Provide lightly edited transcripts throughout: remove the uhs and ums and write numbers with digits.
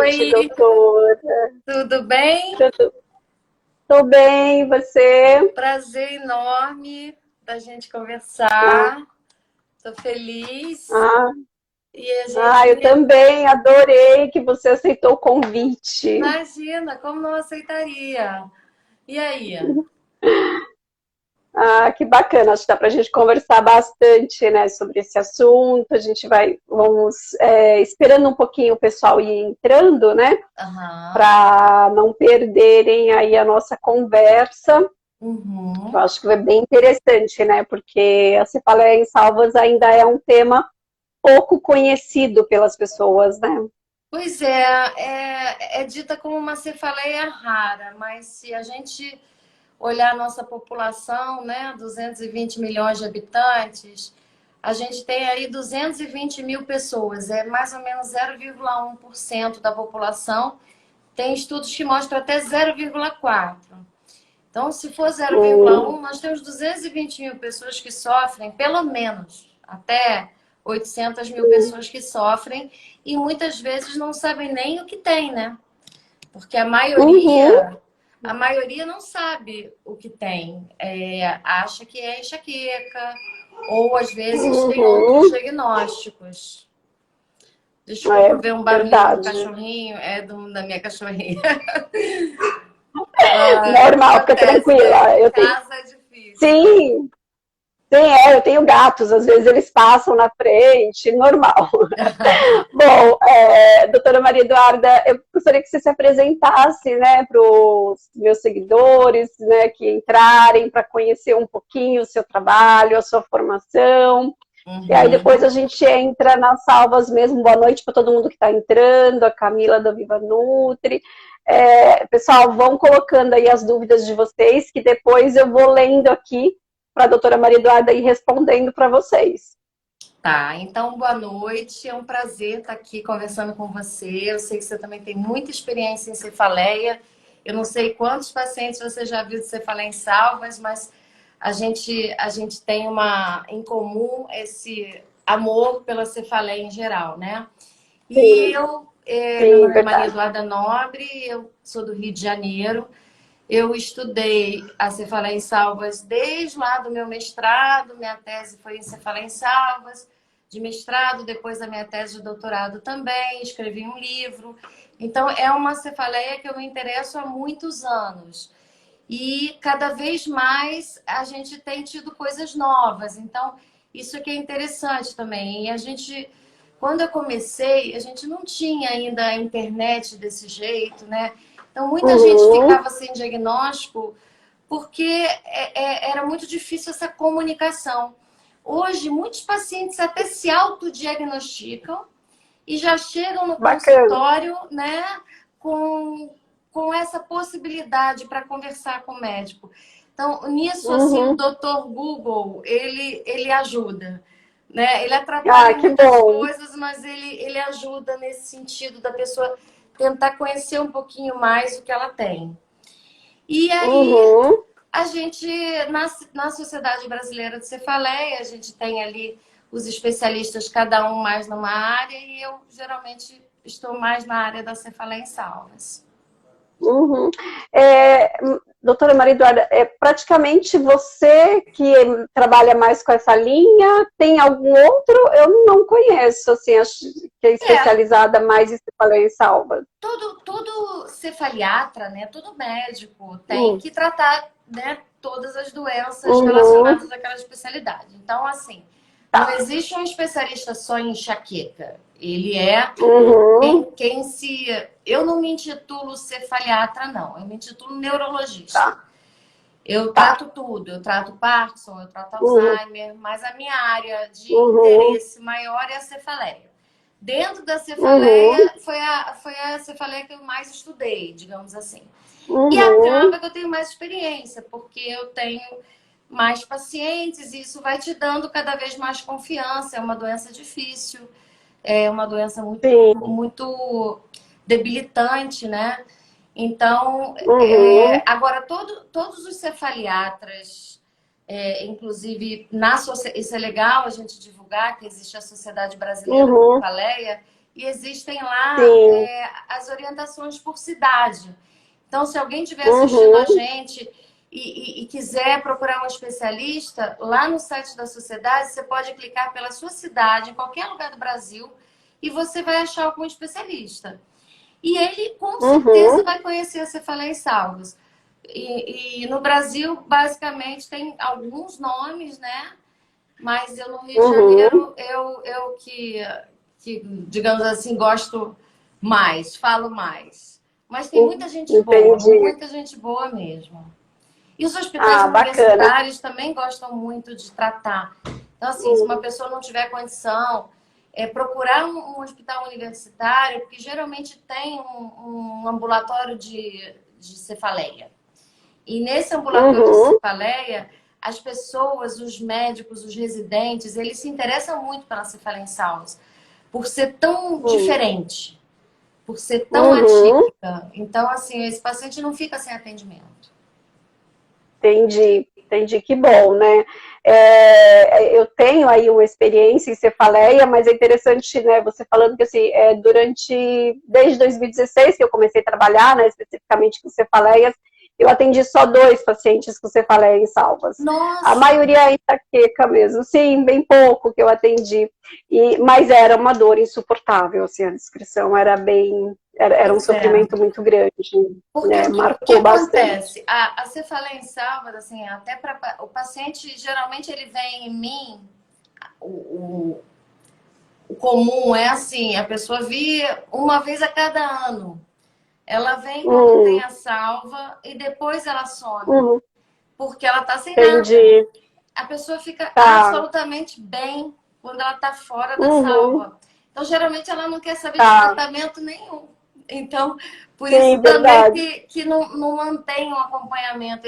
noite, Oi, doutora. tudo bem? Tudo... Tô bem, e você? Prazer enorme da gente Ah, conversar. Tô feliz. ah, E a gente, eu também adorei que você aceitou o convite. imagina, como não aceitaria? E aí? Ah, que bacana, acho que dá para a gente conversar bastante, né, sobre esse assunto. Vamos esperando um pouquinho o pessoal ir entrando, né, Aham. para não perderem aí a nossa conversa. Eu Uhum. acho que vai bem interessante, né, porque a cefaleia em salvas ainda é um tema pouco conhecido pelas pessoas, né? Pois é, é dita como uma cefaleia rara, mas se a gente olhar a nossa população, né, 220 milhões de habitantes, a gente tem aí 220 mil pessoas, é mais ou menos 0,1% da população. Tem estudos que mostram até 0,4%. Então, se for Hum, 0,1%, nós temos 220 mil pessoas que sofrem, pelo menos, até 800 mil pessoas que sofrem, e muitas vezes não sabem nem o que tem, né? Porque uhum, a maioria não sabe o que tem. Acha que é enxaqueca, ou às vezes tem outros uhum, diagnósticos. é Desculpa ver um barulho do verdade. cachorrinho, da minha cachorrinha. Normal, fica Acontece, né? tranquila. Em casa é difícil. Sim, eu tenho gatos, às vezes eles passam na frente, normal. Bom, doutora Maria Eduarda, eu gostaria que você se apresentasse, né, para os meus seguidores, né, que entrarem para conhecer um pouquinho o seu trabalho, a sua formação. E aí depois a Uhum. gente entra nas salvas mesmo. Boa noite para todo mundo que está entrando, a Camila da Viva Nutri. Pessoal, vão colocando aí as dúvidas de vocês, que depois eu vou lendo aqui para a doutora Maria Eduarda ir respondendo para vocês. Tá, então boa noite. É um prazer estar aqui conversando com você. Eu sei que você também tem muita experiência em cefaleia. Eu não sei quantos pacientes você já viu de cefaleia em salvas, mas a gente tem em comum esse amor pela cefaleia em geral, né? E Sim, eu, meu sim, nome é Maria verdade. Eduarda Nobre, eu sou do Rio de Janeiro. Eu estudei a cefaleia em salvas desde lá do meu mestrado, minha tese foi em cefaleia em salvas, de mestrado, depois a minha tese de doutorado também, escrevi um livro. Então, é uma cefaleia que eu me interesso há muitos anos. E cada vez mais a gente tem tido coisas novas. Então, isso que é interessante também. E a gente, quando eu comecei, a gente não tinha ainda a internet desse jeito, né? Então, muita gente Uhum, ficava sem diagnóstico porque era muito difícil essa comunicação. Hoje, muitos pacientes até se autodiagnosticam e já chegam no bacana. consultório, né, com, com essa possibilidade para conversar com o médico. Então, nisso, assim, o Uhum. doutor Google, ele ajuda. Né? Ele atrapalha Ah, em que muitas bom. coisas, mas ele ajuda nesse sentido da pessoa tentar conhecer um pouquinho mais o que ela tem. E aí, Uhum. a gente, na Sociedade Brasileira de Cefaleia, a gente tem ali os especialistas, cada um mais numa área, e eu geralmente estou mais na área da cefaleia em salvas. Uhum. É, doutora Maria Eduarda, praticamente você que trabalha mais com essa linha, tem algum outro? Eu não conheço, assim, acho que é É, especializada mais em cefaleia em salvas. todo cefaliatra, né, todo médico tem Hum. que tratar, né, todas as doenças Uhum. relacionadas àquela especialidade. Então, assim, não Tá. existe um especialista só em enxaqueca. Ele é Uhum. quem se. Eu não me intitulo cefaliatra, não. Eu me intitulo neurologista. Tá, Eu tá. trato tudo. Eu trato Parkinson, eu trato Uhum. Alzheimer, mas a minha área de Uhum. interesse maior é a cefaleia. Dentro da Uhum. cefaleia, foi a cefaleia que eu mais estudei, digamos assim. E Uhum. acaba que eu tenho mais experiência, porque eu tenho mais pacientes e isso vai te dando cada vez mais confiança. É uma doença difícil, é uma doença muito, Sim. muito debilitante, né? Então, Uhum. agora todos os cefaliatras, inclusive isso é legal a gente divulgar que existe a Sociedade Brasileira de Uhum. Cefaleia e existem lá sim. as orientações por cidade. Então, se alguém estiver assistindo a Uhum, gente e quiser procurar um especialista, lá no site da sociedade, você pode clicar pela sua cidade, em qualquer lugar do Brasil, e você vai achar algum especialista. E ele, com certeza, uhum, vai conhecer a cefaleia em salvos. E no Brasil, basicamente, tem alguns nomes, né? Mas eu no Rio de uhum, Janeiro, eu que, digamos assim, gosto mais, falo mais. Mas tem entendi. muita gente boa mesmo. E os hospitais Ah, bacana. universitários também gostam muito de tratar. Então, assim, se uma Uhum, pessoa não tiver condição, procurar um hospital universitário, porque geralmente tem um ambulatório de cefaleia. E nesse ambulatório de uhum, cefaleia, as pessoas, os médicos, os residentes, eles se interessam muito pela cefaleia em salvos, por ser tão diferente, por ser tão uhum. atípica. Então, assim, esse paciente não fica sem atendimento. Entendi, entendi, que bom, né? Eu tenho aí uma experiência em cefaleia, mas é interessante, né, você falando que, assim, desde 2016 que eu comecei a trabalhar, né, especificamente com cefaleias, eu atendi só 2 pacientes com cefaleia em salvas. A Nossa, maioria é enxaqueca mesmo, sim, bem pouco que eu atendi, mas era uma dor insuportável, assim, a descrição era era um pois é. sofrimento muito grande, Porque né, o que marcou bastante. acontece? A cefaleia em salvas, assim, até para o paciente, geralmente ele vem em mim, o, o comum é assim, a pessoa via uma vez a cada ano. Ela vem quando tem Hum, a salva e depois ela some, hum. porque ela tá sem nada. Entendi. A pessoa fica Tá. absolutamente bem quando ela tá fora da Uhum. salva. Então, geralmente, ela não quer saber de Tá. tratamento nenhum. Então, por isso Sim, também verdade. que não mantém o acompanhamento.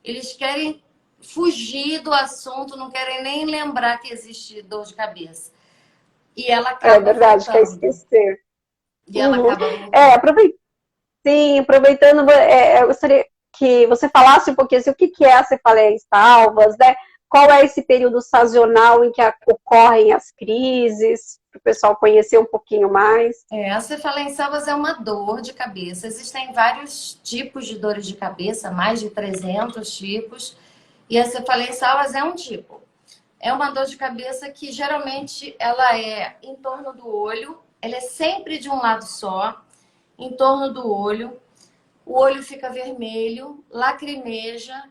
Eles querem fugir do assunto, não querem nem lembrar que existe dor de cabeça. E ela É acaba verdade, quer voltando. esquecer. E ela Uhum. acaba voltando. Sim, aproveitando, eu gostaria que você falasse um pouquinho assim, o que é a cefaleia em salvas, né? Qual é esse período sazonal em que ocorrem as crises, para o pessoal conhecer um pouquinho mais. A cefaleia em salvas é uma dor de cabeça. Existem vários tipos de dores de cabeça, mais de 300 tipos. E a cefaleia em salvas é um tipo. É uma dor de cabeça que geralmente ela é em torno do olho. Ela é sempre de um lado só, em torno do olho. O olho fica vermelho, lacrimeja,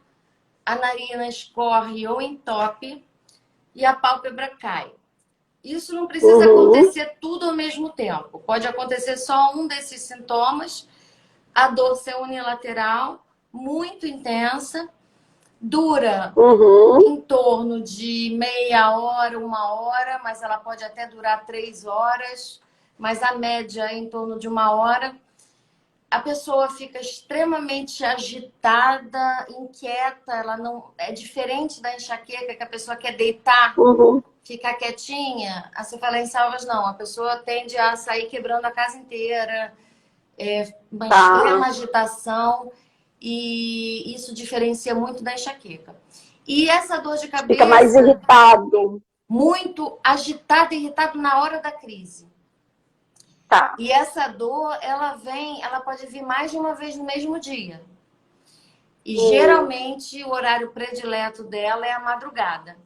a narina escorre ou entope e a pálpebra cai. Isso não precisa Uhum, acontecer tudo ao mesmo tempo. Pode acontecer só um desses sintomas, a dor ser unilateral, muito intensa, dura uhum, em torno de meia hora, 1 hora, mas ela pode até durar 3 horas, mas a média é em torno de 1 hora. A pessoa fica extremamente agitada, inquieta, ela não é diferente da enxaqueca que a pessoa quer deitar, uhum. ficar quietinha. A cefaleia em salvas não, a pessoa tende a sair quebrando a casa inteira, uma Tá. extrema agitação, e isso diferencia muito da enxaqueca. E essa dor de Fica mais cabeça, irritado. muito agitada, irritada na hora da crise. Tá. E essa dor, ela pode vir mais de uma vez no mesmo dia. E Hum, geralmente o horário predileto dela é a madrugada.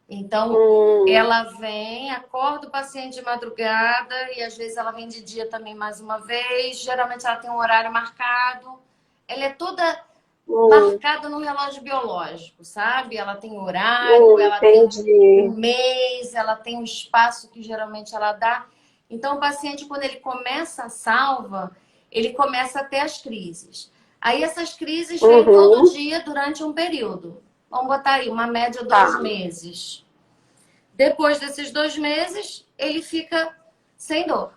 Então, hum, ela vem, acorda o paciente de madrugada e às vezes ela vem de dia também mais uma vez. Geralmente ela tem um horário marcado. Ela é toda hum, marcada no relógio biológico, sabe? Ela tem horário, ela tem um entendi. mês, ela tem um espaço que geralmente ela dá. Então, o paciente, quando ele começa a salva, ele começa a ter as crises. Aí, essas crises vêm todo Uhum, dia durante um período. Vamos botar aí, uma média 2 meses. Depois desses 2 meses, ele fica sem dor.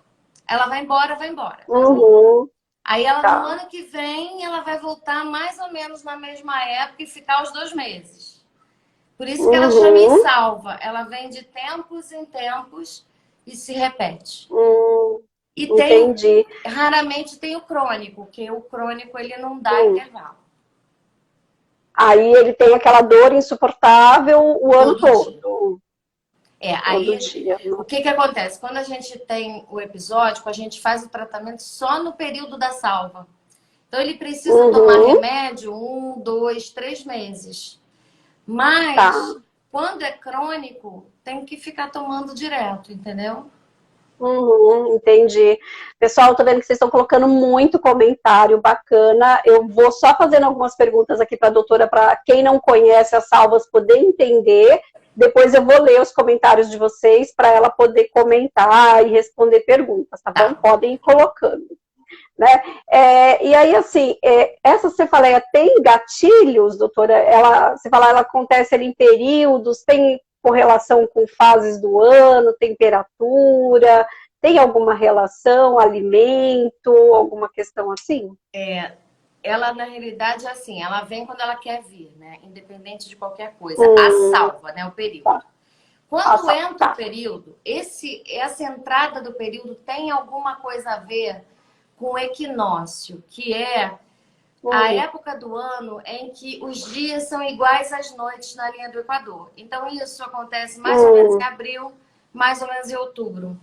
Ela vai embora, vai embora. uhum, Aí ela no tá. ano que vem ela vai voltar mais ou menos na mesma época e ficar os 2 meses. Por isso que ela chama em Uhum, salva. Ela vem de tempos em tempos e se repete. hum, E entendi. raramente tem o crônico, porque o crônico ele não dá Hum. intervalo. Aí ele tem aquela dor insuportável o ano Todo dia. todo. todo Aí dia. o que que acontece? Quando a gente tem o episódico, a gente faz o tratamento só no período da salva. Então ele precisa tomar Uhum, remédio 1, 2, 3 meses. tá. Mas quando é crônico, tem que ficar tomando direto, entendeu? Uhum, entendi. Pessoal, tô vendo que vocês estão colocando muito comentário bacana. Eu vou só fazendo algumas perguntas aqui para a doutora, para quem não conhece as salvas poder entender. Depois eu vou ler os comentários de vocês para ela poder comentar e responder perguntas, tá bom? Tá. Podem ir colocando, né? E aí, assim, essa cefaleia tem gatilhos, doutora? Você fala, ela acontece ali em períodos, tem correlação com fases do ano, temperatura, tem alguma relação, alimento, alguma questão assim? Ela, na realidade, é assim, ela vem quando ela quer vir, né? Independente de qualquer coisa. A Hum, salva, né? O período. tá, Quando só, entra o tá. período, essa entrada do período tem alguma coisa a ver com o equinócio, que é a Hum, época do ano em que os dias são iguais às noites na linha do Equador. Então, isso acontece mais ou menos em hum, abril, mais ou menos em outubro.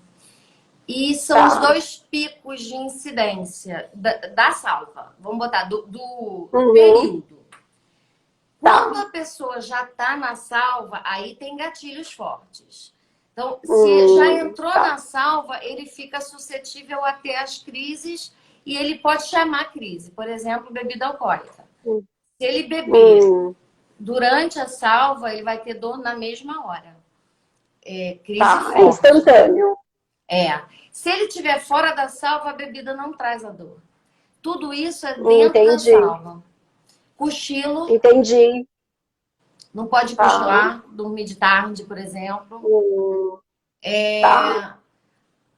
E são os tá. dois picos de incidência da salva. Vamos botar do Uhum, período. Quando tá. a pessoa já está na salva, aí tem gatilhos fortes. Então, se já entrou Tá. na salva, ele fica suscetível a ter as crises e ele pode chamar crise. Por exemplo, bebida alcoólica. Hum, Se ele beber hum, durante a salva, ele vai ter dor na mesma hora. Crise tá. É forte. instantâneo. É. Se ele estiver fora da salva, a bebida não traz a dor. Tudo isso é dentro da Entendi, salva. Cochilo, entendi. não pode Tá. cochilar, dormir de tarde, por exemplo. Hum, tá.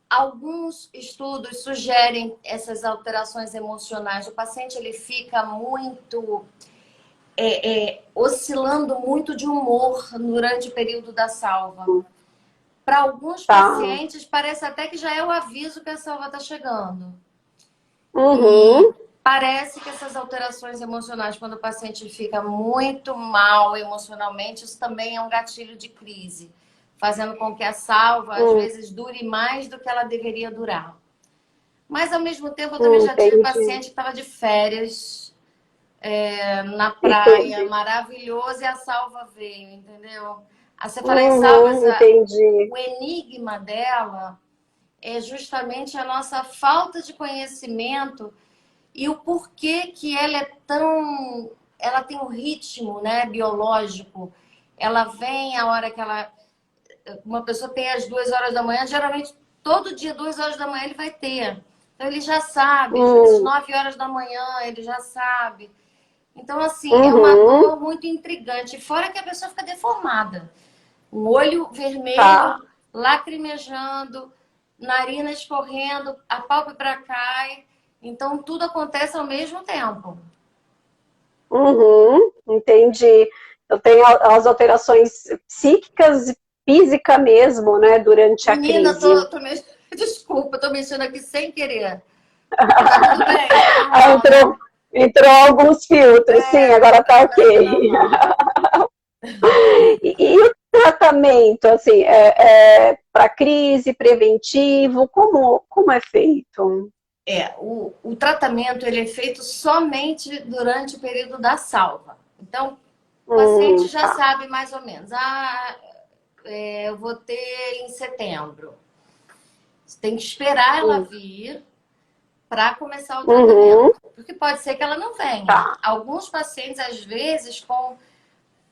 Alguns estudos sugerem essas alterações emocionais. O paciente ele fica muito oscilando muito de humor durante o período da salva. Para alguns Tá. pacientes, parece até que já é o aviso que a salva está chegando. E Uhum. parece que essas alterações emocionais, quando o paciente fica muito mal emocionalmente, isso também é um gatilho de crise, fazendo com que a salva, às Hum, vezes, dure mais do que ela deveria durar. Mas, ao mesmo tempo, eu também já tive entendi. paciente que estava de férias, na E praia, teve. maravilhoso, e a salva veio, entendeu? Aí você fala em salvas, Entendi. o enigma dela é justamente a nossa falta de conhecimento e o porquê que ela é tão. Ela tem um ritmo, né, biológico. Ela vem a hora que ela. Uma pessoa tem às 2 horas da manhã, geralmente todo dia, 2 horas da manhã, ele vai ter. Então ele já sabe, às vezes Hum, 9 horas da manhã, ele já sabe. Então, assim, é uma uhum. dor muito intrigante. Fora que a pessoa fica deformada. O olho Tá. vermelho, lacrimejando, narina escorrendo, a pálpebra cai. Então, tudo acontece ao mesmo tempo. Uhum. Entendi. Eu tenho as alterações psíquicas e física mesmo, né, durante a Menina, crise. desculpa, tô mexendo aqui sem querer. Tá tudo bem, tá Ah, normal, né? entrou alguns filtros, sim, agora tá Agora tá ok. normal. E o tratamento, assim, para crise, preventivo, como é feito? O tratamento ele é feito somente durante o período da salva. Então, o paciente já Tá. sabe mais ou menos. Eu vou ter em setembro. Você tem que esperar ela Hum, vir para começar o tratamento. uhum, Porque pode ser que ela não venha. tá. Alguns pacientes, às vezes, com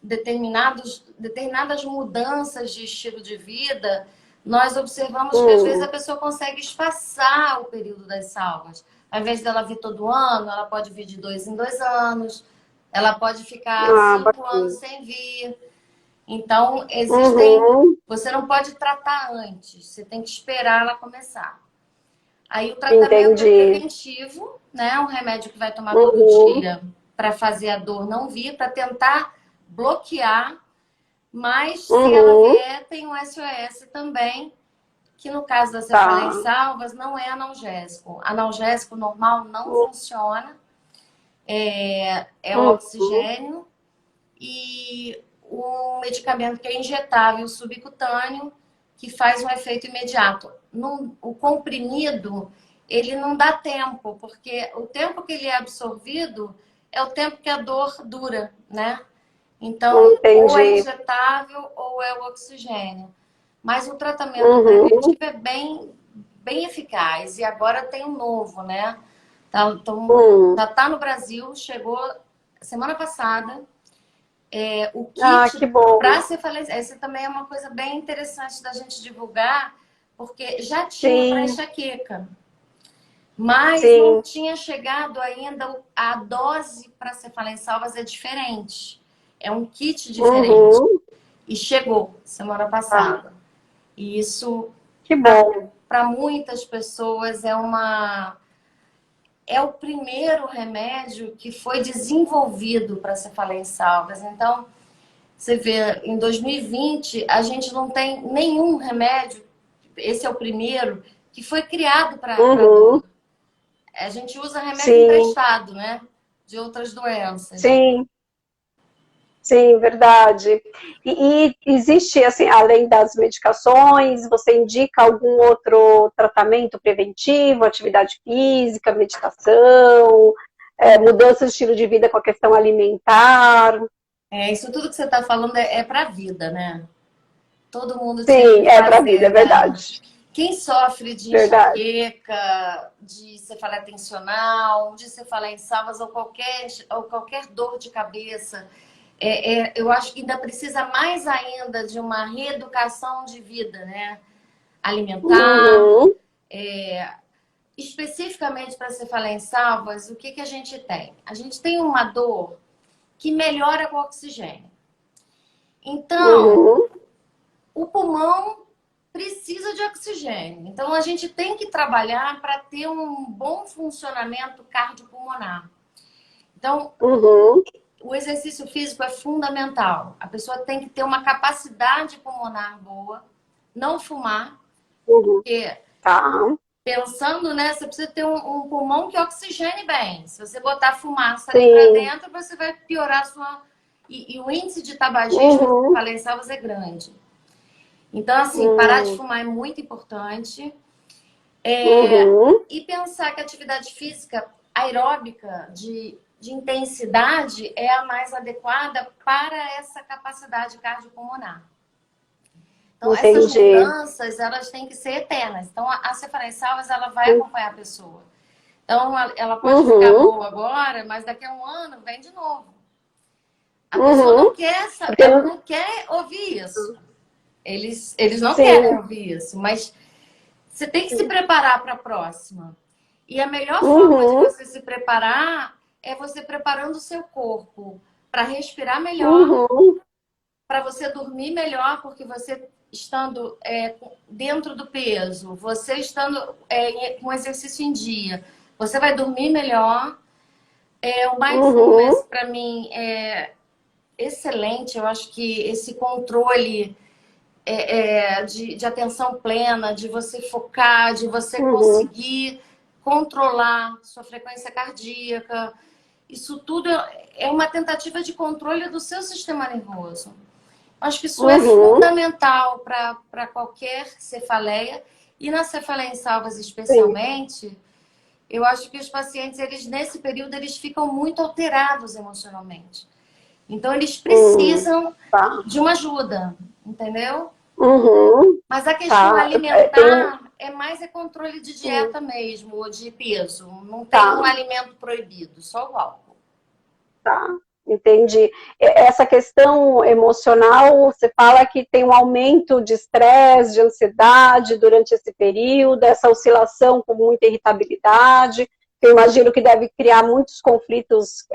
determinadas mudanças de estilo de vida, nós observamos que às vezes a Hum, pessoa consegue espaçar o período das salvas. Ao invés dela vir todo ano, ela pode vir de 2 em 2 anos, ela pode ficar cinco anos bacana. sem vir. Então, existem. Uhum, Você não pode tratar antes, você tem que esperar ela começar. Aí o tratamento é entendi. preventivo, né? Um remédio que vai tomar todo Uhum, dia para fazer a dor não vir, para tentar bloquear. Mas se ela uhum, vier, tem um SOS também, que no caso da cefaleia em tá. salvas não é analgésico. Analgésico normal não funciona, é o Uhum, oxigênio. E um medicamento que é injetável subcutâneo, que faz um efeito imediato. O comprimido, ele não dá tempo, porque o tempo que ele é absorvido é o tempo que a dor dura, né? Então, ou é Entendi. injetável ou é o oxigênio. Mas o tratamento Uhum, preventivo é bem eficaz. E agora tem um novo, né? uhum. Tá no Brasil, chegou semana passada. O Ah, kit que bom. para cefaleia, essa também é uma coisa bem interessante da gente divulgar, porque já tinha para Sim, enxaqueca, mas não sim. tinha chegado ainda a dose para cefaleia em salvas é diferente. É um kit diferente. Uhum. E chegou semana Ah, passada. E isso, que bom. para muitas pessoas, é o primeiro remédio que foi desenvolvido para cefaleia em salvas. Então, você vê, em 2020, a gente não tem nenhum remédio, esse é o primeiro, que foi criado para Uhum. dor. A gente usa remédio Sim, emprestado, né? De outras doenças. sim, sim, verdade. E existe, assim, além das medicações, você indica algum outro tratamento preventivo, atividade física, meditação, mudança de estilo de vida com a questão alimentar? Isso tudo que você está falando é para a vida, né? Todo mundo tinha que Sim, é para a vida, é fazer, né? verdade. Quem sofre de Verdade. enxaqueca, de cefaleia tensional, de cefaleia em salvas ou qualquer dor de cabeça, eu acho que ainda precisa mais ainda de uma reeducação de vida, né? Alimentar. Uhum, Especificamente para cefaleia em salvas, o que, que a gente tem? A gente tem uma dor que melhora com o oxigênio. Então, uhum, o pulmão precisa de oxigênio. Então, a gente tem que trabalhar para ter um bom funcionamento cardiopulmonar. Então, uhum, o exercício físico é fundamental. A pessoa tem que ter uma capacidade pulmonar boa, não fumar, uhum. porque Tá. pensando, né, você precisa ter um pulmão que oxigene bem. Se você botar fumaça ali para Sim. dentro, você vai piorar a sua. E o índice de tabagismo, como eu Uhum, falei, em Salvas, é grande. Então, assim, parar de uhum, fumar é muito importante. uhum. E pensar que a atividade física aeróbica de intensidade é a mais adequada para essa capacidade cardiopulmonar. Então, essas Entendi. mudanças, elas têm que ser eternas. Então, a cefaleia em salvas, ela vai acompanhar a pessoa. Então, ela pode ficar Uhum, boa agora, mas daqui a um ano vem de novo. A pessoa não uhum. quer, Porque, ela não quer ouvir isso. Eles não querem sim. ouvir isso, mas você tem que se preparar para a próxima. E a melhor forma de Uhum, você se preparar é você preparando o seu corpo para respirar melhor, uhum, para você dormir melhor, porque você estando dentro do peso, você estando com exercício em dia, você vai dormir melhor. O uhum, mindfulness, para mim, é excelente. Eu acho que esse controle de atenção plena, de você focar, de você uhum. conseguir controlar sua frequência cardíaca, isso tudo é uma tentativa de controle do seu sistema nervoso. Acho que isso é Uhum, fundamental para qualquer cefaleia, e na cefaleia em salvas sim. especialmente. Eu acho que os pacientes, eles nesse período, eles ficam muito alterados emocionalmente. Então, eles precisam Tá. de uma ajuda, entendeu? Uhum, Mas a questão tá. Tem um. alimentar é controle de dieta mesmo, ou de peso. Não tem um Tá, alimento proibido, só o álcool. tá. Entendi. Essa questão emocional, você fala que tem um aumento de estresse, de ansiedade durante esse período, essa oscilação com muita irritabilidade. Eu imagino que deve criar muitos conflitos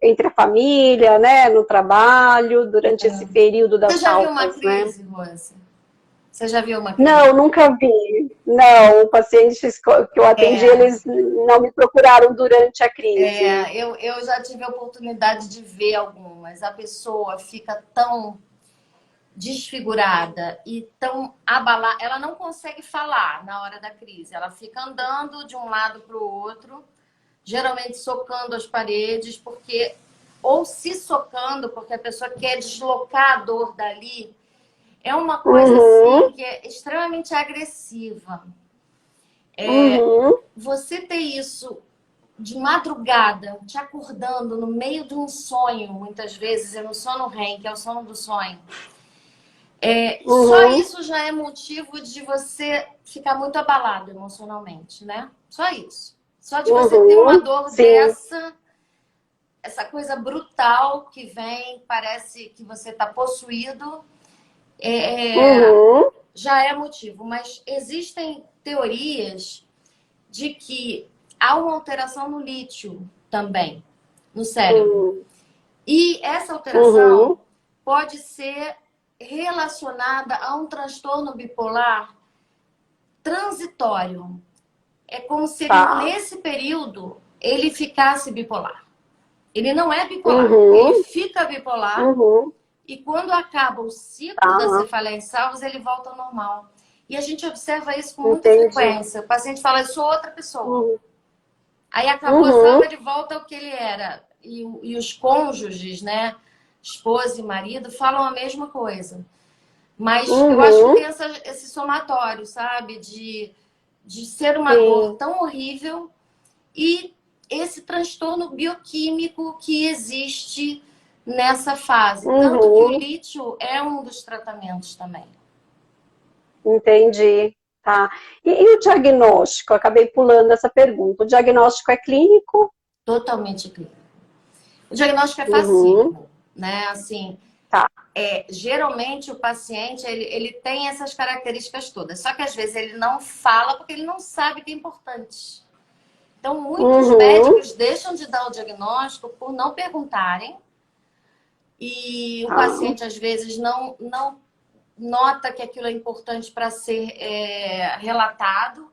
entre a família, né, no trabalho, durante esse período Você das já viu uma salvas, né? crise, Rose? Você já viu uma crise? Não, nunca vi. Não, pacientes que eu atendi, É, eles não me procuraram durante a crise. eu já tive a oportunidade de ver algumas. A pessoa fica tão desfigurada e tão abalada, ela não consegue falar na hora da crise. Ela fica andando de um lado para o outro, geralmente socando as paredes, porque ou se socando, porque a pessoa quer deslocar a dor dali, é uma coisa assim que é extremamente agressiva. Você ter isso de madrugada, te acordando no meio de um sonho, muitas vezes, é no sono REM, que é o sono do sonho. Só isso já é motivo de você ficar muito abalado emocionalmente, né? Só isso. Só de você ter uma dor dessa, essa coisa brutal que vem, parece que você está possuído, já é motivo. Mas existem teorias de que há uma alteração no lítio também, no cérebro. E essa alteração pode ser relacionada a um transtorno bipolar transitório. É como se ele, nesse período, ele ficasse bipolar. Ele não é bipolar, ele fica bipolar e quando acaba o ciclo da cefaleia em salvos, ele volta ao normal. E a gente observa isso com muita frequência. O paciente fala, eu sou outra pessoa. Aí acabou a salva, ele volta ao que ele era. E os cônjuges, né, esposa e marido, falam a mesma coisa. Mas eu acho que tem esse somatório, sabe? De ser uma dor tão horrível e esse transtorno bioquímico que existe nessa fase. Tanto que o lítio é um dos tratamentos também. Entendi. Tá. E o diagnóstico? Eu acabei pulando essa pergunta. O diagnóstico é clínico? Totalmente clínico. O diagnóstico é facílimo, né? Assim, geralmente o paciente ele tem essas características todas, só que às vezes ele não fala porque ele não sabe que é importante. Então, muitos médicos deixam de dar o diagnóstico por não perguntarem e o paciente às vezes não nota que aquilo é importante para ser relatado.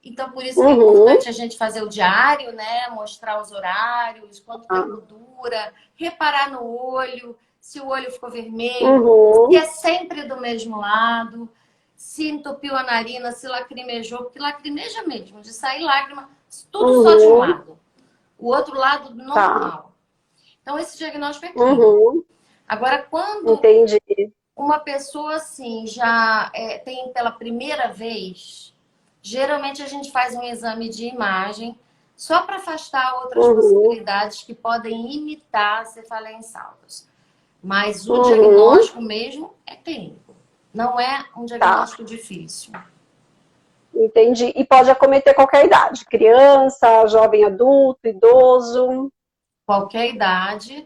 Então, por isso que é importante a gente fazer o diário, né? Mostrar os horários, quanto tempo dura, reparar no olho, se o olho ficou vermelho, se é sempre do mesmo lado, se entupiu a narina, se lacrimejou, porque lacrimeja mesmo, de sair lágrima, tudo só de um lado. O outro lado normal. Então, esse diagnóstico é clínico. Agora, quando uma pessoa assim já tem pela primeira vez, geralmente a gente faz um exame de imagem só para afastar outras possibilidades que podem imitar a cefaleia em salvos. Mas o diagnóstico mesmo é clínico. Não é um diagnóstico difícil. Entendi. E pode acometer qualquer idade? Criança, jovem adulto, idoso? Qualquer idade.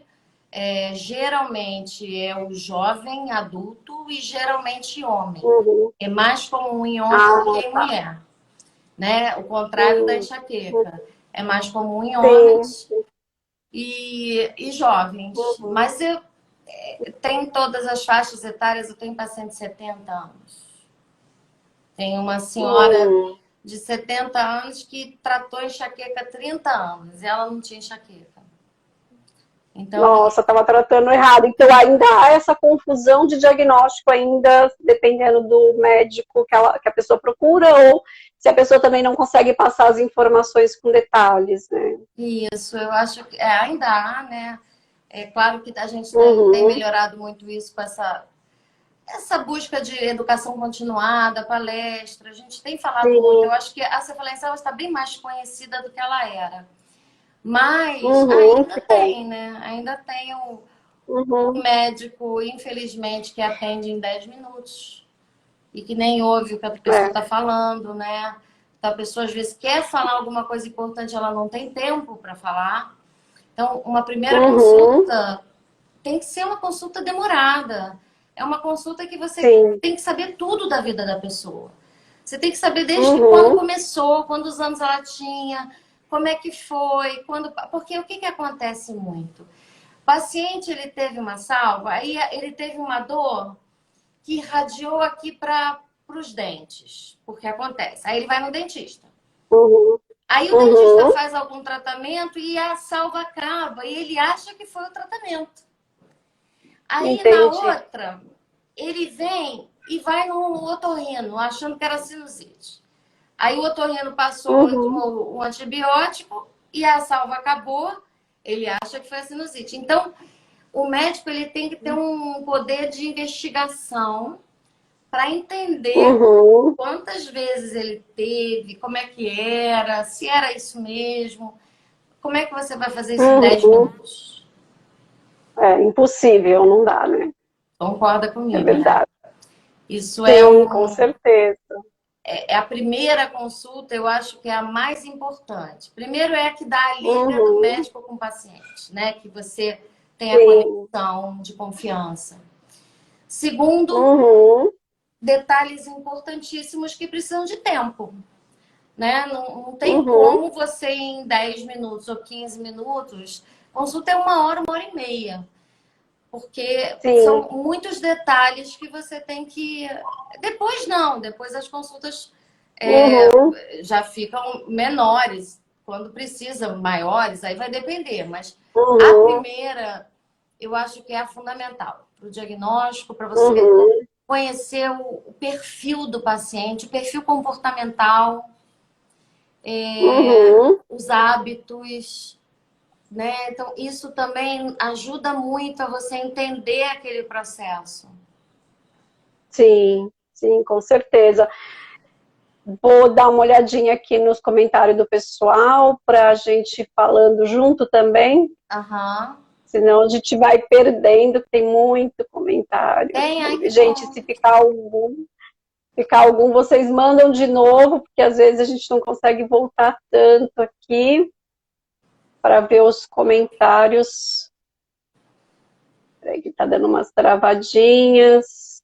Geralmente é o jovem adulto e geralmente homem. É mais comum em homem do que em mulher. Né? O contrário da enxaqueca. É mais comum em homens e jovens. Mas eu tenho todas as faixas etárias, eu tenho paciente de 70 anos. Tem uma senhora de 70 anos que tratou enxaqueca há 30 anos e ela não tinha enxaqueca. Então, nossa, estava tratando errado. Então ainda há essa confusão de diagnóstico ainda, dependendo do médico que a pessoa procura, ou se a pessoa também não consegue passar as informações com detalhes, né? Isso, eu acho que ainda há, né? É claro que a gente tem melhorado muito isso com essa busca de educação continuada, palestra. A gente tem falado muito. Eu acho que a cefaleia em salvos está bem mais conhecida do que ela era. Mas ainda tem, né? Ainda tem o médico, infelizmente, que atende em 10 minutos e que nem ouve o que a pessoa está falando, né? Então, a pessoa às vezes quer falar alguma coisa importante, ela não tem tempo para falar. Então, uma primeira consulta tem que ser uma consulta demorada. É uma consulta que você tem que saber tudo da vida da pessoa. Você tem que saber desde quando começou, quantos anos ela tinha, como é que foi, porque o que acontece muito? O paciente, ele teve uma salva, aí ele teve uma dor que irradiou aqui para os dentes, porque acontece. Aí ele vai no dentista. Aí o dentista faz algum tratamento e a salva acaba, e ele acha que foi o tratamento. Aí na outra, ele vem e vai no otorrino, achando que era sinusite. Aí o otorrino passou o antibiótico e a salva acabou. Ele acha que foi a sinusite. Então, o médico ele tem que ter um poder de investigação para entender Uhum, quantas vezes ele teve, como é que era, se era isso mesmo. Como é que você vai fazer isso em 10 uhum. minutos? É impossível, não dá, né? Concorda É comigo, né? verdade. Isso Sim, com certeza. é a primeira consulta, eu acho que é a mais importante. Primeiro é a que dá a liga do Uhum, médico com o paciente, né? Que você tem a sim. conexão de confiança. Segundo, Uhum, detalhes importantíssimos que precisam de tempo, né? Não tem uhum, como você em 10 minutos ou 15 minutos, consulta é uma hora e meia, porque sim. são muitos detalhes que você tem que. Depois não, depois as consultas Uhum, já ficam menores, quando precisa, maiores, aí vai depender, mas a uhum, primeira eu acho que é a fundamental para o diagnóstico, para você uhum, conhecer o perfil do paciente, o perfil comportamental, uhum. os hábitos, né? Então, isso também ajuda muito a você entender aquele processo. Sim, sim, com certeza. Vou dar uma olhadinha aqui nos comentários do pessoal para a gente ir falando junto também, Aham. senão a gente vai perdendo, tem muito comentário. Tem, ai que Gente, bom. se ficar algum, vocês mandam de novo, porque às vezes a gente não consegue voltar tanto aqui para ver os comentários. Peraí, que tá dando umas travadinhas.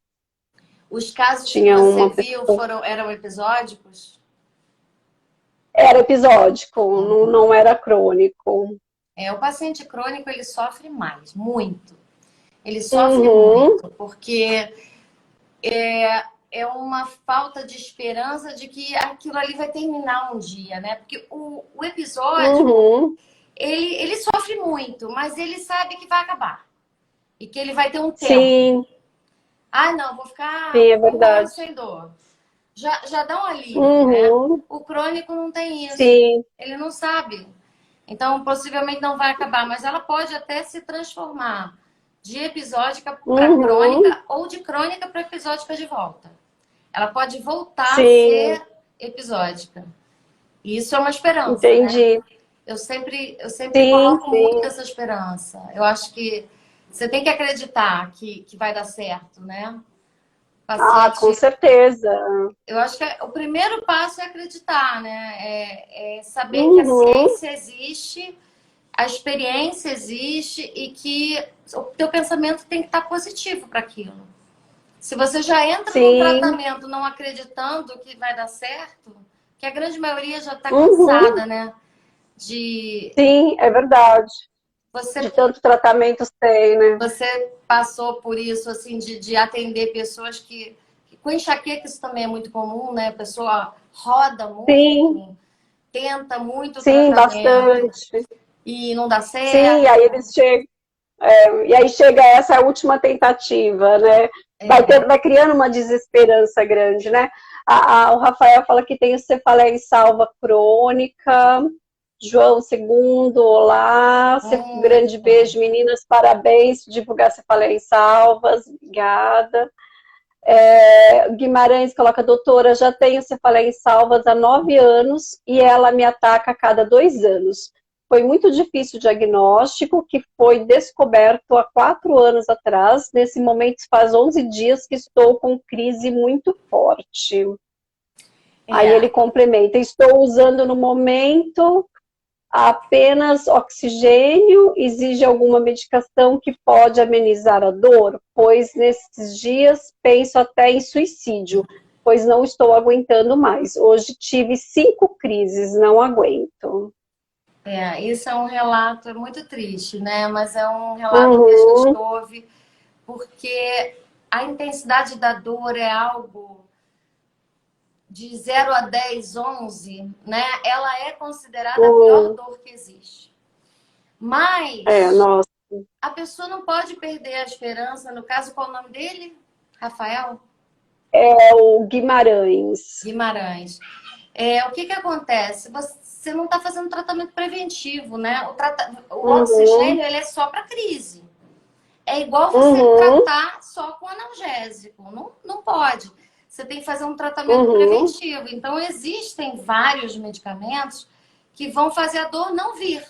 Os casos que Tinha você uma viu pessoa. eram episódicos? Era episódico, não, não era crônico. O paciente crônico, ele sofre mais, muito. Ele sofre Uhum, muito, porque é uma falta de esperança de que aquilo ali vai terminar um dia, né? Porque o episódico, uhum, ele sofre muito, mas ele sabe que vai acabar. E que ele vai ter um tempo. sim, Ah, não, vou ficar sim, é um ano verdade. sem dor. Já dá um alívio, né? Uhum, O crônico não tem isso. sim, Ele não sabe. Então, possivelmente não vai acabar, mas ela pode até se transformar de episódica para uhum, crônica ou de crônica para episódica de volta. Ela pode voltar a sim, ser episódica. E isso é uma esperança, né? entendi. Eu sempre Sim, coloco muito sim. essa esperança. Eu acho que você tem que acreditar que vai dar certo, né? O Ah, com paciente. certeza. Eu acho que o primeiro passo é acreditar, né? É saber que a Uhum, ciência existe, a experiência existe e que o teu pensamento tem que estar positivo para aquilo. Se você já entra num sim, tratamento não acreditando que vai dar certo, que a grande maioria já está uhum, cansada, né? De sim, é verdade. De você, tanto tratamento tem, né? você passou por isso, assim, de atender pessoas que com enxaqueca isso também é muito comum, né? A pessoa roda Sim, muito, tenta muito sim, tratamento bastante. e não dá Sim, certo. aí eles chegam, e aí chega essa última tentativa, né? É. Vai criando uma desesperança grande, né? O Rafael fala que tem o cefaleia em salva crônica. João segundo, olá. Muito Grande bom. beijo, meninas. Parabéns por divulgar cefaleia em salvas. Obrigada. Guimarães coloca, doutora, já tenho cefaleia em salvas há 9 anos e ela me ataca a cada 2 anos. Foi muito difícil o diagnóstico, que foi descoberto há 4 anos atrás. Nesse momento, faz 11 dias que estou com crise muito forte. Aí ele É, complementa, estou usando no momento apenas oxigênio, exige alguma medicação que pode amenizar a dor, pois nesses dias penso até em suicídio, pois não estou aguentando mais. Hoje tive 5 crises, não aguento. isso é um relato muito triste, né? Mas é um relato que a gente Uhum, ouve porque a intensidade da dor é algo de 0 a 10, 11, né? Ela é considerada a pior uhum. dor que existe. Mas Nossa, a pessoa não pode perder a esperança. No caso, qual é o nome dele? Rafael é o Guimarães. Guimarães. O que que acontece? você não está fazendo tratamento preventivo, né? O Uhum. oxigênio, ele é só para crise. É igual você Uhum. tratar só com analgésico. Não, não pode. Você tem que fazer um tratamento Uhum. preventivo. Então, existem vários medicamentos que vão fazer a dor não vir.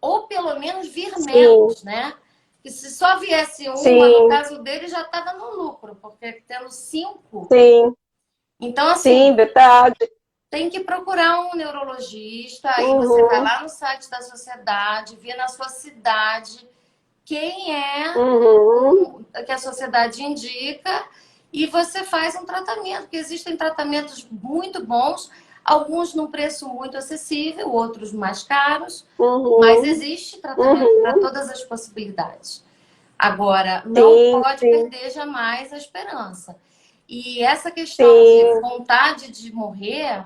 Ou pelo menos vir Sim, menos, né? Que se só viesse uma, no sim, caso dele, já estava no lucro, porque tendo 5. sim, Então, assim, sim, verdade. tem que procurar um neurologista. Aí você vai Uhum. lá no site da sociedade, vê na sua cidade quem é Uhum. que a sociedade indica e você faz um tratamento, que existem tratamentos muito bons, alguns num preço muito acessível, outros mais caros, mas Uhum. existe tratamento para Uhum. todas as possibilidades. Agora, não Sim, pode sim, perder jamais a esperança. E essa questão de sim. vontade de morrer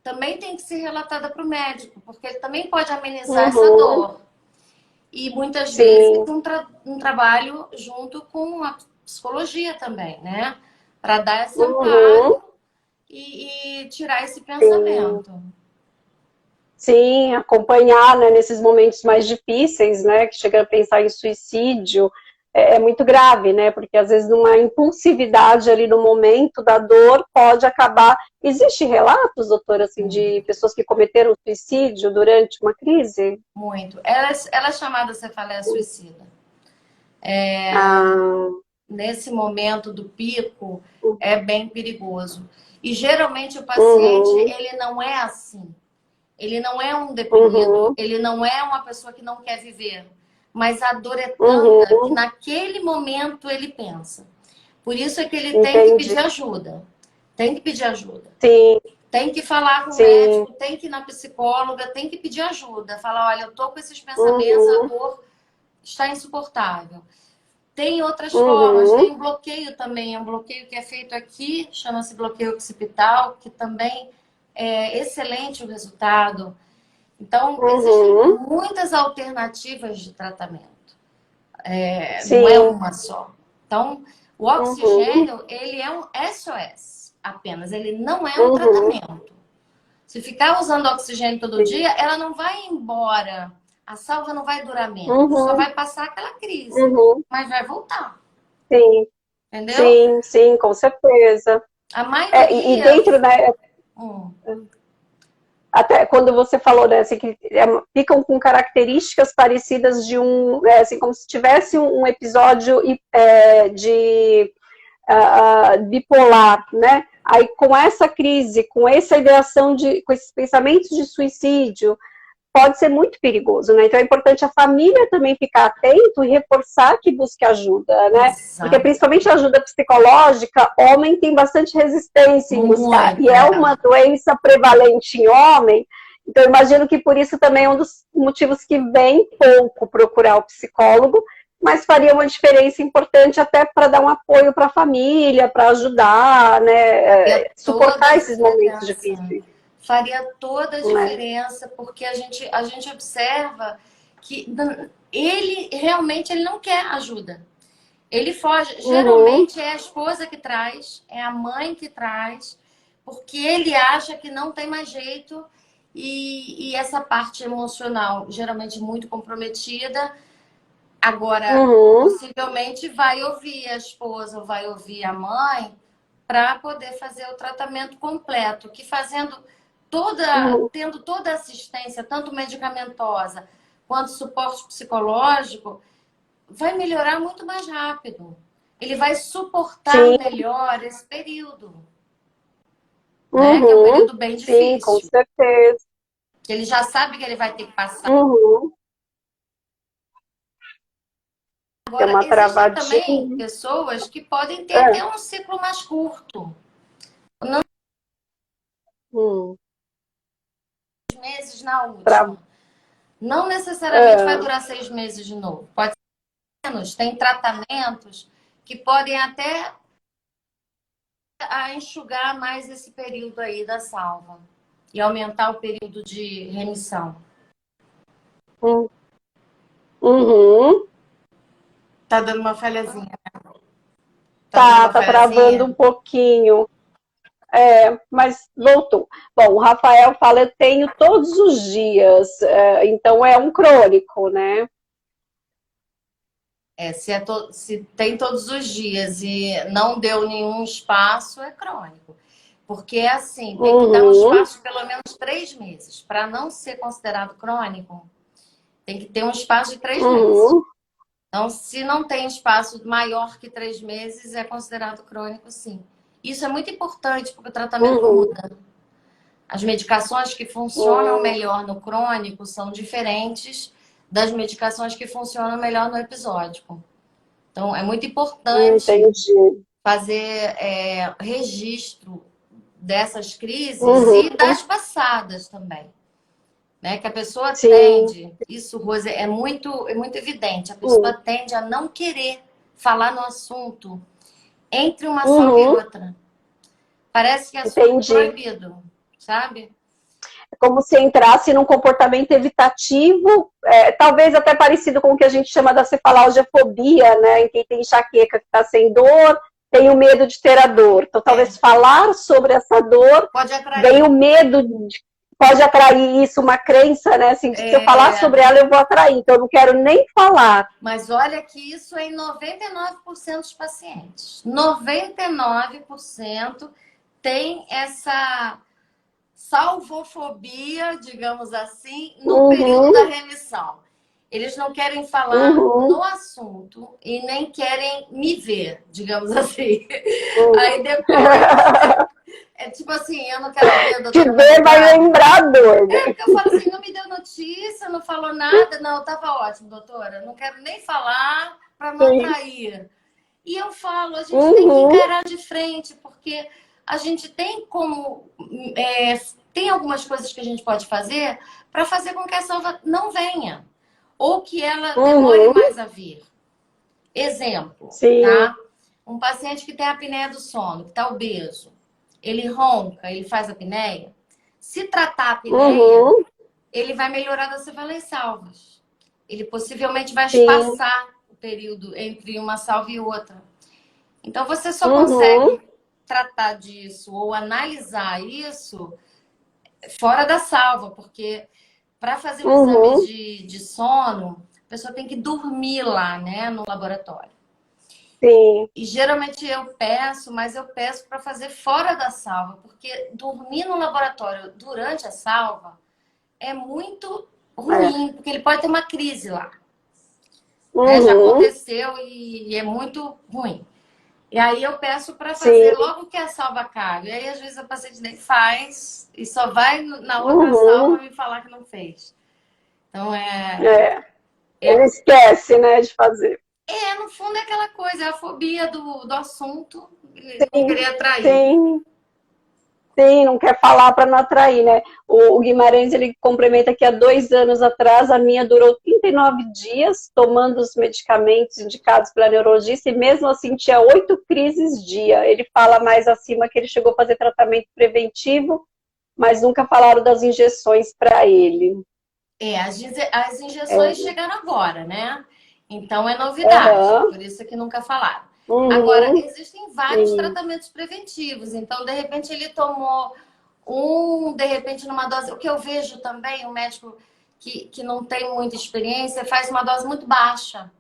também tem que ser relatada para o médico, porque ele também pode amenizar essa Uhum. dor. E muitas vezes Sim, um trabalho junto com a psicologia também, né? Para dar esse uhum. amparo e tirar esse Sim. pensamento. Sim, acompanhar, né, nesses momentos mais difíceis, né, que chega a pensar em suicídio, é muito grave, né, porque às vezes numa impulsividade ali no momento da dor pode acabar. Existe relatos, doutora, assim, de pessoas que cometeram suicídio durante uma crise? Muito. Ela é chamada cefaleia suicida. Ah, Nesse momento do pico, é bem perigoso. E geralmente o paciente, uhum, ele não é assim. Ele não é um deprimido, uhum, ele não é uma pessoa que não quer viver. Mas a dor é tanta que uhum, naquele momento ele pensa. Por isso é que ele tem que entendi. pedir ajuda. Tem que pedir ajuda. Sim, Tem que falar com o sim, médico, tem que ir na psicóloga, tem que pedir ajuda. Falar, olha, eu tô com esses pensamentos, a uhum, dor está insuportável. Tem outras formas, uhum, tem um bloqueio também, é um bloqueio que é feito aqui, chama-se bloqueio occipital, que também é excelente o resultado. Então, existem uhum, muitas alternativas de tratamento. Não é sim, uma só. Então, o uhum, oxigênio, ele é um SOS apenas, ele não é um uhum, tratamento. Se ficar usando oxigênio todo sim, dia, ela não vai embora. A salva não vai durar menos, só uhum, vai passar aquela crise, uhum. mas vai voltar, Sim, entendeu? sim, sim, com certeza. A E maioria. dentro, né, Hum, até quando você falou, né, assim, que ficam com características parecidas de assim, como se tivesse um episódio de bipolar, né? Aí com essa crise, com essa ideação com esses pensamentos de suicídio, pode ser muito perigoso, né? Então é importante a família também ficar atento e reforçar que busque ajuda, né? Porque exato. principalmente a ajuda psicológica, homem tem bastante resistência em buscar, e Muito, é é. uma doença prevalente em homem, então imagino que por isso também é um dos motivos que vem pouco procurar o psicólogo, mas faria uma diferença importante até para dar um apoio para a família, para ajudar, né, Faria toda a suportar esses momentos diferença. difíceis, Faria toda a né? diferença, porque a gente observa que ele realmente ele não quer ajuda. Ele foge. Uhum, Geralmente é a esposa que traz, é a mãe que traz, porque ele acha que não tem mais jeito e essa parte emocional, geralmente muito comprometida. Agora, uhum, possivelmente vai ouvir a esposa ou vai ouvir a mãe para poder fazer o tratamento completo, que uhum. tendo toda a assistência, tanto medicamentosa quanto suporte psicológico, vai melhorar muito mais rápido. Ele vai suportar Sim, melhor esse período, né? Que é um uhum, período bem sim, com difícil. certeza. Que ele já sabe que ele vai ter que passar. Uhum. Tem Agora, uma existem também travadinha. pessoas que podem ter É. até um ciclo mais curto. Hum. Meses na Tra... última. Não necessariamente vai É. durar 6 meses de novo. Pode ser menos. Tem tratamentos que podem até enxugar mais esse período aí da salva e aumentar o período de remissão. Hum. Uhum. Tá dando uma falhazinha. Tá dando Tá, uma tá travando falhazinha? um pouquinho. Mas voltou. Bom, o Rafael fala, eu tenho todos os dias, então é um crônico, né? Se tem todos os dias e não deu nenhum espaço, é crônico. Porque é assim, tem que dar um espaço de pelo menos 3 meses. Para não ser considerado crônico, tem que ter um espaço de 3 meses. Então, se não tem espaço maior que 3 meses, é considerado crônico, sim. Isso é muito importante, porque o tratamento muda. As medicações que funcionam melhor no crônico são diferentes das medicações que funcionam melhor no episódico. Então, é muito importante fazer registro dessas crises e das passadas também. Né? Que a pessoa tende, isso, Rose, é muito evidente, a pessoa tende a não querer falar no assunto entre uma salva e outra. Parece que é assunto proibido, sabe? É como se entrasse num comportamento evitativo, talvez até parecido com o que a gente chama da cefalgiafobia, né? Em quem tem enxaqueca que está sem dor, tem o medo de ter a dor. Então, talvez falar sobre essa dor, vem o medo pode atrair isso, uma crença, né? Assim, se eu falar sobre ela, eu vou atrair. Então, eu não quero nem falar. Mas olha que isso é em 99% dos pacientes. 99% tem essa salvofobia, digamos assim, no período da remissão. Eles não querem falar no assunto e nem querem me ver, digamos assim. Aí depois... É tipo assim, eu não quero ver a doutora. Te ver vai lembrar a dor. Porque eu falo assim, não me deu notícia, não falou nada. Não, tava ótimo, doutora. Não quero nem falar para não atrair. E eu falo, a gente tem que encarar de frente, porque a gente tem como... tem algumas coisas que a gente pode fazer para fazer com que a salva não venha. Ou que ela demore mais a vir. Exemplo, tá? Um paciente que tem a apneia do sono, que está obeso. Ele ronca, ele faz apneia. Se tratar a apneia, ele vai melhorar das cefaleia salvas. Ele possivelmente vai espaçar o período entre uma salva e outra. Então, você só consegue tratar disso ou analisar isso fora da salva, porque para fazer um exame de sono, a pessoa tem que dormir lá, né, no laboratório. Sim. E geralmente eu peço, mas eu peço para fazer fora da salva, porque dormir no laboratório durante a salva é muito ruim, porque ele pode ter uma crise lá. Já aconteceu e é muito ruim. E aí eu peço para fazer logo que a salva acabe. E aí às vezes a paciente nem faz e só vai na outra salva me falar que não fez. Então ele esquece, né, de fazer. No fundo é aquela coisa, é a fobia do assunto, não querer atrair. Sim, não quer falar para não atrair, né? O Guimarães, ele complementa que há 2 anos atrás, a minha durou 39 dias, tomando os medicamentos indicados pela neurologista, e mesmo assim tinha 8 crises dia. Ele fala mais acima que ele chegou a fazer tratamento preventivo, mas nunca falaram das injeções para ele. As injeções chegaram agora, né? Então é novidade, por isso que nunca falaram. Agora, existem vários tratamentos preventivos. Então, de repente, ele tomou de repente, numa dose... O que eu vejo também, um médico que não tem muita experiência, faz uma dose muito baixa.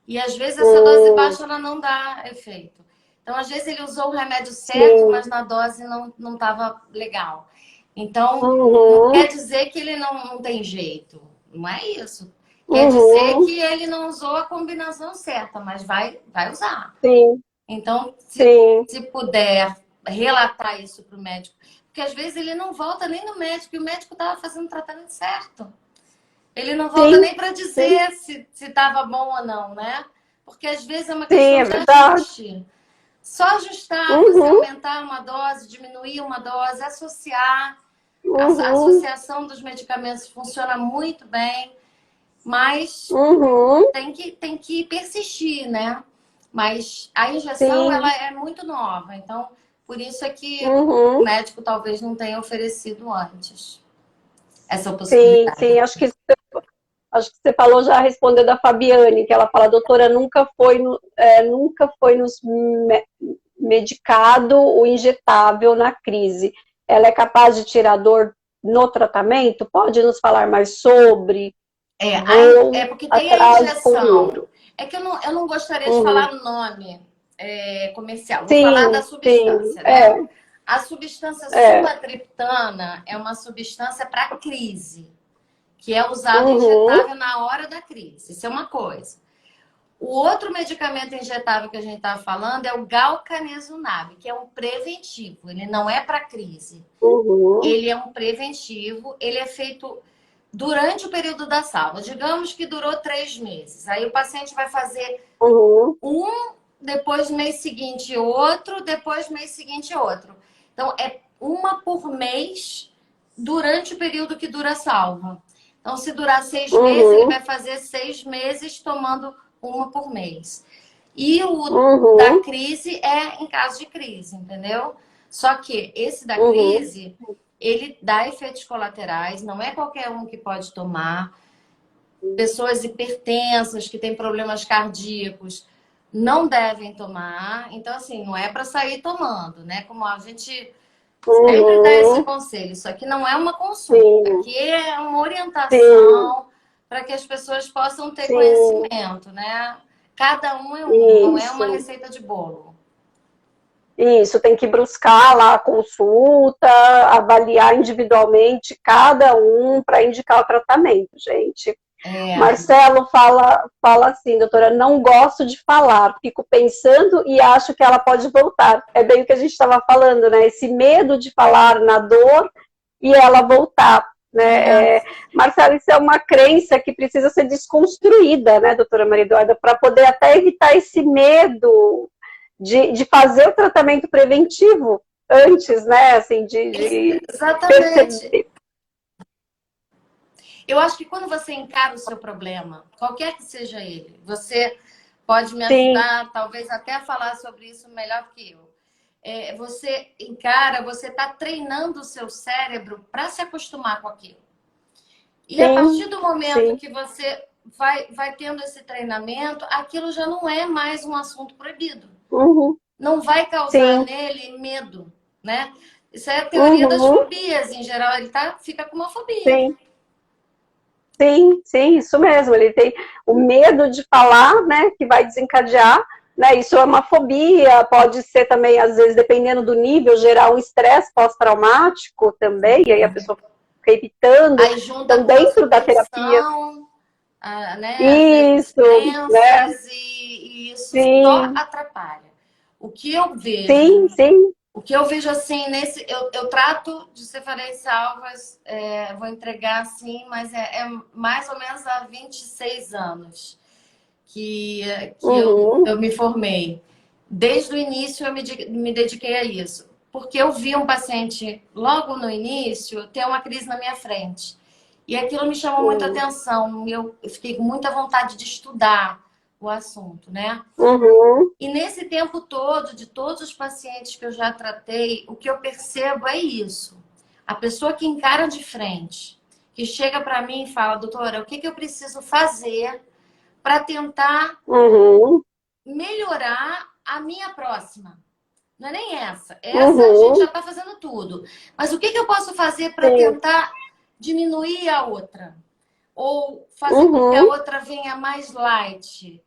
E, às vezes, essa dose baixa ela não dá efeito. Então, às vezes, ele usou o remédio certo, mas na dose não estava legal. Então, não quer dizer que ele não tem jeito. Não é isso. Quer dizer que ele não usou a combinação certa, mas vai usar. Sim. Então, se puder relatar isso para o médico. Porque às vezes ele não volta nem no médico, e o médico estava fazendo o tratamento certo. Ele não volta nem para dizer se estava bom ou não, né? Porque às vezes é uma questão de ajuste. Só ajustar, você aumentar uma dose, diminuir uma dose, associar. A associação dos medicamentos funciona muito bem. Mas tem que persistir, né? Mas a injeção, ela é muito nova. Então, por isso é que o médico talvez não tenha oferecido antes essa possibilidade. Sim. Acho que você falou, já respondeu da Fabiane, que ela fala, doutora, nunca foi nos medicado, o injetável na crise, ela é capaz de tirar dor no tratamento? Pode nos falar mais sobre? É Vou porque tem a atrás com o injeção. número. É que eu não gostaria de Uhum. falar nome comercial. Vou falar da Sim, sim, substância, né? A substância é. sumatriptana é uma substância para crise, que é usado Uhum, injetável na hora da crise. Isso é uma coisa. O outro medicamento injetável que a gente estava falando é o galcanezumab, que é um preventivo. Ele não é para crise. uhum, Ele é um preventivo. Ele é feito durante o período da salva. Digamos que durou 3 meses. Aí o paciente vai fazer uhum, um, depois mês seguinte outro, depois mês seguinte outro. Então, é uma por mês durante o período que dura a salva. Então, se durar 6 meses, ele uhum, vai fazer 6 meses tomando uma por mês. E o da uhum, crise é em caso de crise, entendeu? Só que esse da uhum. crise, ele dá efeitos colaterais, não é qualquer um que pode tomar. Pessoas hipertensas, que têm problemas cardíacos, não devem tomar. Então, assim, não é para sair tomando, né? Como a gente sempre dá esse Uhum, conselho. Isso aqui não é uma consulta, sim, aqui é uma sim, orientação para que as pessoas possam ter sim, conhecimento, né? Cada um é um, não é uma isso. receita de bolo. Isso, tem que buscar lá a consulta, avaliar individualmente cada um para indicar o tratamento, gente. É, Marcelo fala assim, doutora, não gosto de falar, fico pensando e acho que ela pode voltar. É bem o que a gente estava falando, né? Esse medo de falar na dor e ela voltar. Né? Marcelo, isso é uma crença que precisa ser desconstruída, né, doutora Maria Eduarda, para poder até evitar esse medo de fazer o tratamento preventivo antes, né, assim, de exatamente. perceber. Eu acho que quando você encara o seu problema, qualquer que seja ele, você pode me Sim, ajudar, talvez até a falar sobre isso melhor que eu. Você encara, você está treinando o seu cérebro para se acostumar com aquilo. E a sim, partir do momento sim. que você vai tendo esse treinamento, aquilo já não é mais um assunto proibido. Uhum, Não vai causar sim. nele medo, né? Isso é a teoria das Uhum, fobias. Em geral, ele fica com uma fobia. sim. Sim, sim, isso mesmo. Ele tem o medo de falar, né, que vai desencadear, né? Isso é uma fobia, pode ser também, às vezes, dependendo do nível, gerar um estresse pós-traumático também, e aí a pessoa fica evitando. Aí junta Então, com a dentro da terapia, superstição, né? Às vezes isso, né? crenças, e isso só Sim, atrapalha. O que eu sim, vejo, sim. o que eu vejo assim, eu trato de cefaleia alvas, vou entregar assim, mas é mais ou menos há 26 anos que Uhum, eu me formei. Desde o início eu me dediquei a isso. Porque eu vi um paciente logo no início ter uma crise na minha frente. E aquilo me chamou muita uhum, atenção. Eu fiquei com muita vontade de estudar o assunto, né? uhum, E nesse tempo todo, de todos os pacientes que eu já tratei, o que eu percebo é isso. A pessoa que encara de frente, que chega para mim e fala, doutora, o que eu preciso fazer para tentar uhum, melhorar a minha próxima? Não é nem essa. Essa a gente já uhum, está fazendo tudo. Mas o que eu posso fazer para sim, tentar diminuir a outra? Ou fazer com que a uhum, outra venha mais light?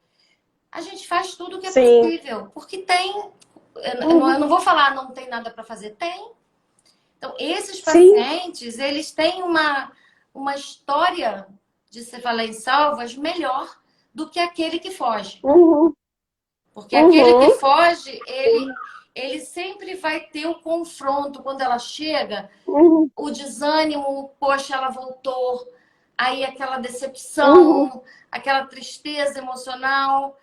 A gente faz tudo o que é sim, possível. Porque tem. Eu uhum, não vou falar não tem nada para fazer. Tem. Então, esses sim, pacientes, eles têm uma história de cefaleia em salvas melhor do que aquele que foge. uhum, Porque aquele que uhum, foge, ele sempre vai ter o confronto. Quando ela chega, uhum, o desânimo, poxa, ela voltou. Aí aquela uhum, decepção, aquela tristeza emocional.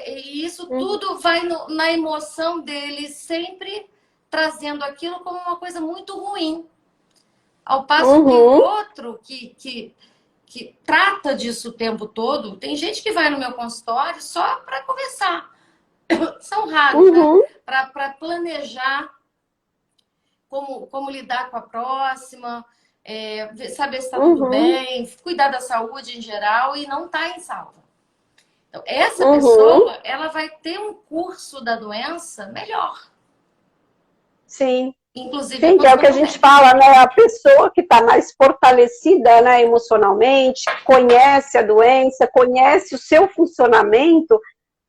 E isso uhum, tudo vai na emoção dele, sempre trazendo aquilo como uma coisa muito ruim. Ao passo que o uhum, outro que trata disso o tempo todo, tem gente que vai no meu consultório só para conversar. São raros, né? uhum, Para planejar como lidar com a próxima, saber se está tudo uhum, bem, cuidar da saúde em geral e não está em salva. Então, essa Uhum. pessoa, ela vai ter um curso da doença melhor, Sim. inclusive a Sim, que é o que a consulta gente médica. fala, né? A pessoa que está mais fortalecida, né, emocionalmente, conhece a doença, conhece o seu funcionamento,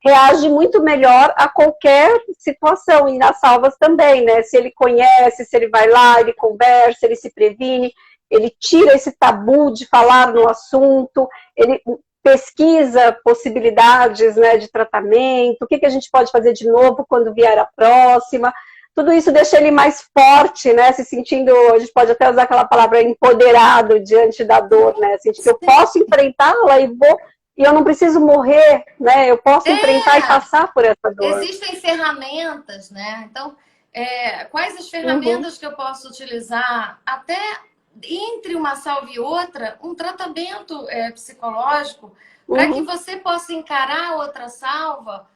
reage muito melhor a qualquer situação, e nas salvas também, né? Se ele conhece, se ele vai lá, ele conversa, ele se previne, ele tira esse tabu de falar no assunto, ele pesquisa possibilidades, né, de tratamento, o que a gente pode fazer de novo quando vier a próxima. Tudo isso deixa ele mais forte, né? Se sentindo, a gente pode até usar aquela palavra empoderado diante da dor, né? Sentir que eu posso enfrentá-la e eu não preciso morrer, né? Eu posso enfrentar e É, passar por essa dor. existem ferramentas, né? Então, quais as Uhum, ferramentas que eu posso utilizar até entre uma salva e outra, um tratamento psicológico para que uhum, você possa encarar a outra salva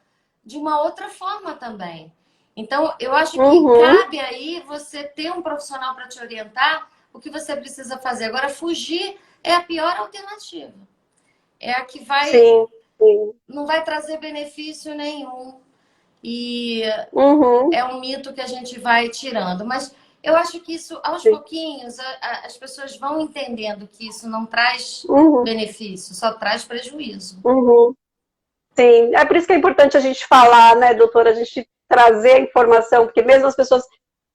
de uma outra forma também. Então, eu acho que uhum. cabe aí você ter um profissional para te orientar o que você precisa fazer. Agora, fugir é a pior alternativa. É a que Sim, sim. não vai trazer benefício nenhum. E Uhum, é um mito que a gente vai tirando. Mas eu acho que isso, aos sim. pouquinhos, as pessoas vão entendendo que isso não traz Uhum, benefício, só traz prejuízo. uhum. Sim, é por isso que é importante a gente falar, né, doutora, a gente trazer a informação, porque mesmo as pessoas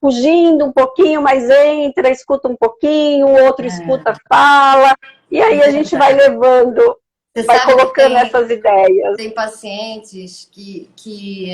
fugindo um pouquinho, mas entra, escuta um pouquinho, o outro escuta, É, fala, e é aí a gente vai verdade. levando, Você vai sabe que colocando essas ideias. tem pacientes que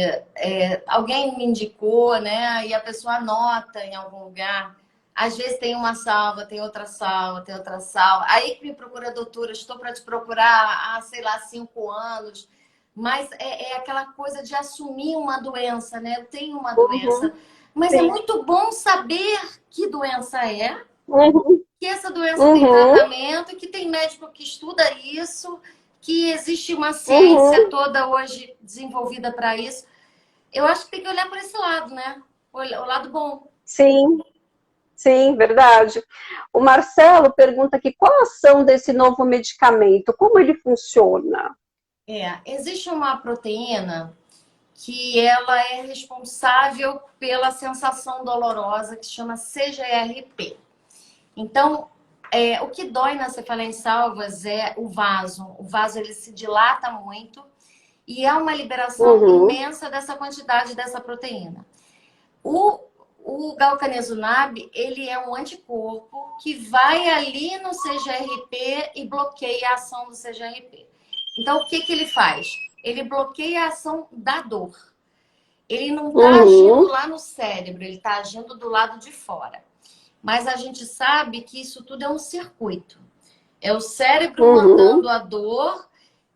alguém me indicou, né? E a pessoa anota em algum lugar. Às vezes tem uma salva, tem outra salva, tem outra salva. Aí que me procura a doutora, estou para te procurar há, sei lá, 5 anos. Mas é aquela coisa de assumir uma doença, né? Eu tenho uma doença. Uhum, Mas é sim. muito bom saber que doença é, Uhum, que essa doença tem uhum, tratamento, que tem médico que estuda isso, que existe uma ciência uhum. toda hoje desenvolvida para isso. Eu acho que tem que olhar por esse lado, né? O lado bom. Sim, sim, verdade. O Marcelo pergunta aqui, qual a ação desse novo medicamento? Como ele funciona? Existe uma proteína que ela é responsável pela sensação dolorosa que se chama CGRP. Então, o que dói na cefaleia em salvas é o vaso. O vaso ele se dilata muito e há uma liberação Uhum, imensa dessa quantidade dessa proteína. O, o galcanezumab, ele é um anticorpo que vai ali no CGRP e bloqueia a ação do CGRP. Então, o que, que ele faz? Ele bloqueia a ação da dor. Ele não está agindo uhum, lá no cérebro, ele está agindo do lado de fora. Mas a gente sabe que isso tudo é um circuito. É o cérebro uhum, mandando a dor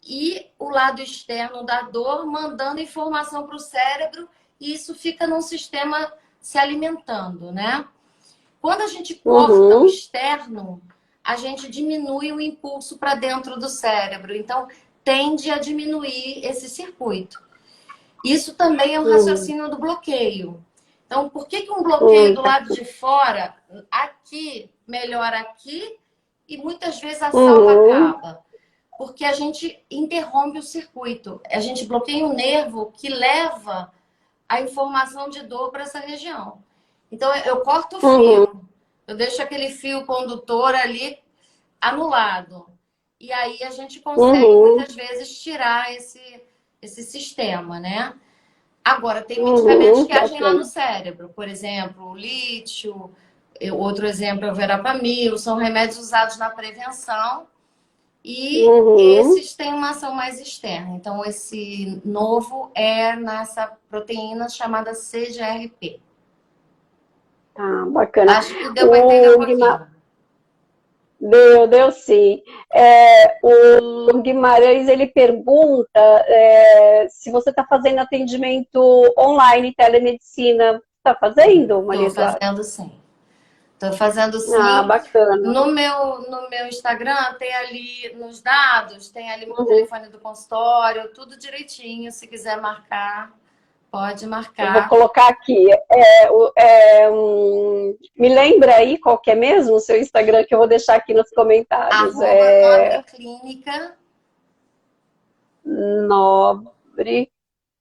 e o lado externo da dor mandando informação para o cérebro e isso fica num sistema se alimentando, né? Quando a gente corta o uhum, externo, a gente diminui o impulso para dentro do cérebro. Então, tende a diminuir esse circuito. Isso também é o uhum. raciocínio do bloqueio. Então, por que um bloqueio do lado de fora, aqui, melhora aqui, e muitas vezes a salva Uhum, acaba? Porque a gente interrompe o circuito. A gente bloqueia um nervo que leva a informação de dor para essa região. Então, eu corto o uhum, fio. Eu deixo aquele fio condutor ali anulado. E aí a gente consegue, uhum, muitas vezes, tirar esse sistema, né? Agora, tem medicamentos uhum, que agem lá no bacana. cérebro. Por exemplo, o lítio. Outro exemplo é o verapamil. São remédios usados na prevenção e Uhum, esses têm uma ação mais externa. Então, esse novo é nessa proteína chamada CGRP. tá, bacana. Acho que deu para entender um O pouquinho. Deu sim. O Guimarães, ele pergunta se você está fazendo atendimento online, telemedicina. Está fazendo, Maria Estou Eduarda? fazendo sim. Estou fazendo Ah, sim. bacana. No meu Instagram tem ali nos dados, tem ali meu Uhum. telefone do consultório, tudo direitinho. Se quiser marcar, pode Eu vou marcar. colocar aqui. Me lembra aí qual que é mesmo o seu Instagram, que eu vou deixar aqui nos comentários. @nobreclínica. Nobre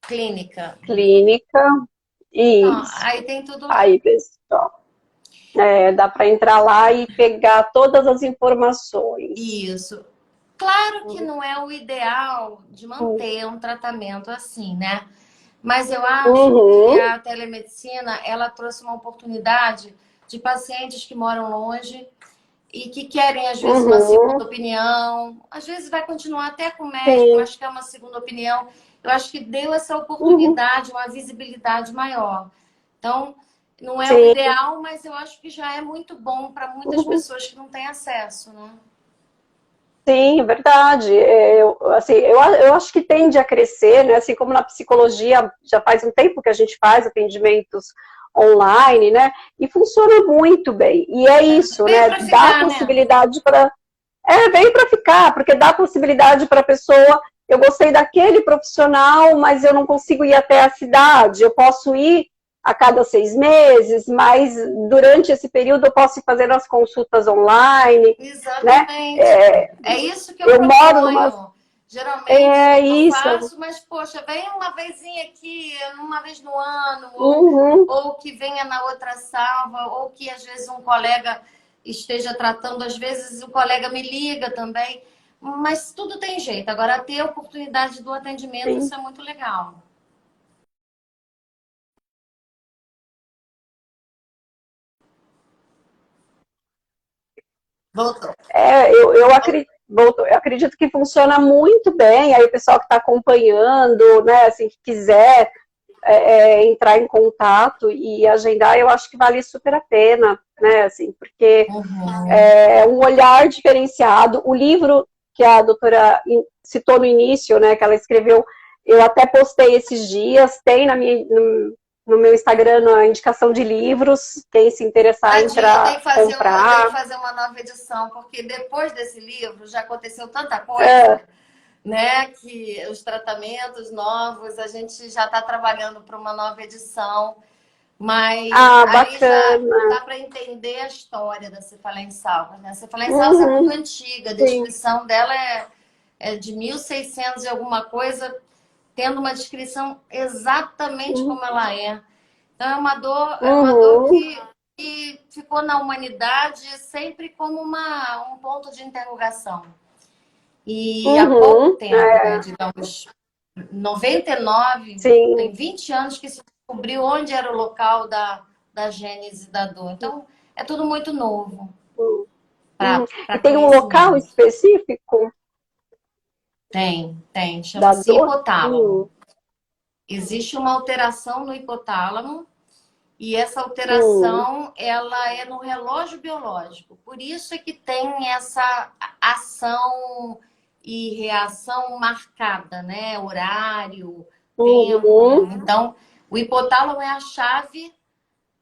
Clínica. Clínica. Isso. Aí tem tudo lá. Aí, pessoal. Dá para entrar lá e pegar todas as informações. Isso. Claro que não é o ideal de manter um tratamento assim, né? Mas eu acho que a telemedicina, ela trouxe uma oportunidade de pacientes que moram longe e que querem, às vezes, uma segunda opinião. Às vezes vai continuar até com o médico, mas quer uma segunda opinião. Eu acho que deu essa oportunidade, uma visibilidade maior. Então, não é o ideal, mas eu acho que já é muito bom para muitas pessoas que não têm acesso, né? Sim, verdade. Eu acho que tende a crescer, né? Assim como na psicologia, já faz um tempo que a gente faz atendimentos online, né? E funciona muito bem. E é isso, né? Dá possibilidade para. Veio para ficar, porque dá possibilidade para a pessoa. Eu gostei daquele profissional, mas eu não consigo ir até a cidade. Eu posso ir a cada 6 meses, mas durante esse período eu posso ir fazendo as consultas online. Exatamente. Né? É isso que eu proponho. Moro numa... Geralmente eu faço, mas, poxa, vem uma vezinha aqui, uma vez no ano, ou que venha na outra salva, ou que às vezes um colega esteja tratando, às vezes o colega me liga também. Mas tudo tem jeito. Agora, ter a oportunidade do atendimento, isso é muito legal. Voltou. Eu acredito que funciona muito bem. Aí o pessoal que está acompanhando, né, assim, que quiser entrar em contato e agendar, eu acho que vale super a pena, né, assim, porque é um olhar diferenciado. O livro que a doutora citou no início, né, que ela escreveu, eu até postei esses dias, tem no meu Instagram a indicação de livros, quem se interessar entrar, comprar. Eu tenho que fazer uma nova edição, porque depois desse livro já aconteceu tanta coisa, né? Que os tratamentos novos, a gente já está trabalhando para uma nova edição. Mas aí já dá para entender a história da cefaleia em salvas, né? A cefaleia em salvas é muito antiga, a descrição dela é de 1600 e alguma coisa, tendo uma descrição exatamente como ela é. Então é uma dor que ficou na humanidade sempre como um ponto de interrogação. E há pouco tempo, né, digamos, 99, tem 20 anos que se descobriu onde era o local da gênese da dor. Então, é tudo muito novo. E tem um local específico? Tem. Chama-se hipotálamo. Existe uma alteração no hipotálamo e essa alteração, ela é no relógio biológico. Por isso é que tem essa ação e reação marcada, né? Horário, tempo. Então, o hipotálamo é a chave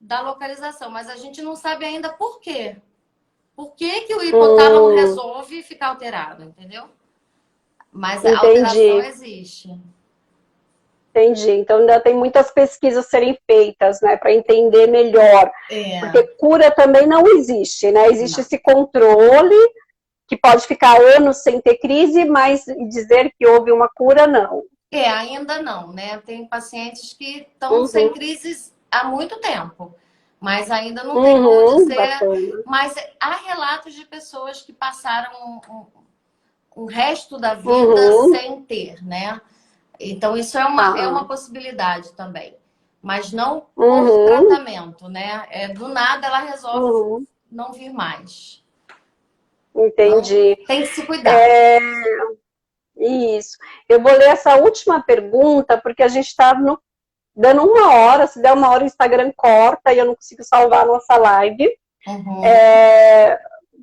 da localização, mas a gente não sabe ainda por quê. Por que que o hipotálamo resolve ficar alterado, entendeu? Mas a alteração existe. Entendi. Então ainda tem muitas pesquisas a serem feitas, né, para entender melhor. Porque cura também não existe, né? Existe esse controle que pode ficar anos sem ter crise, mas dizer que houve uma cura, não. Ainda não, né? Tem pacientes que estão sem crises há muito tempo, mas ainda não tem como dizer. Bacana. Mas há relatos de pessoas que passaram o resto da vida sem ter, né? Então, isso é uma possibilidade também. Mas não por tratamento, né? Do nada ela resolve não vir mais. Entendi. Então, tem que se cuidar. Isso. Eu vou ler essa última pergunta, porque a gente está dando 1 hora. Se der 1 hora, o Instagram corta e eu não consigo salvar a nossa live.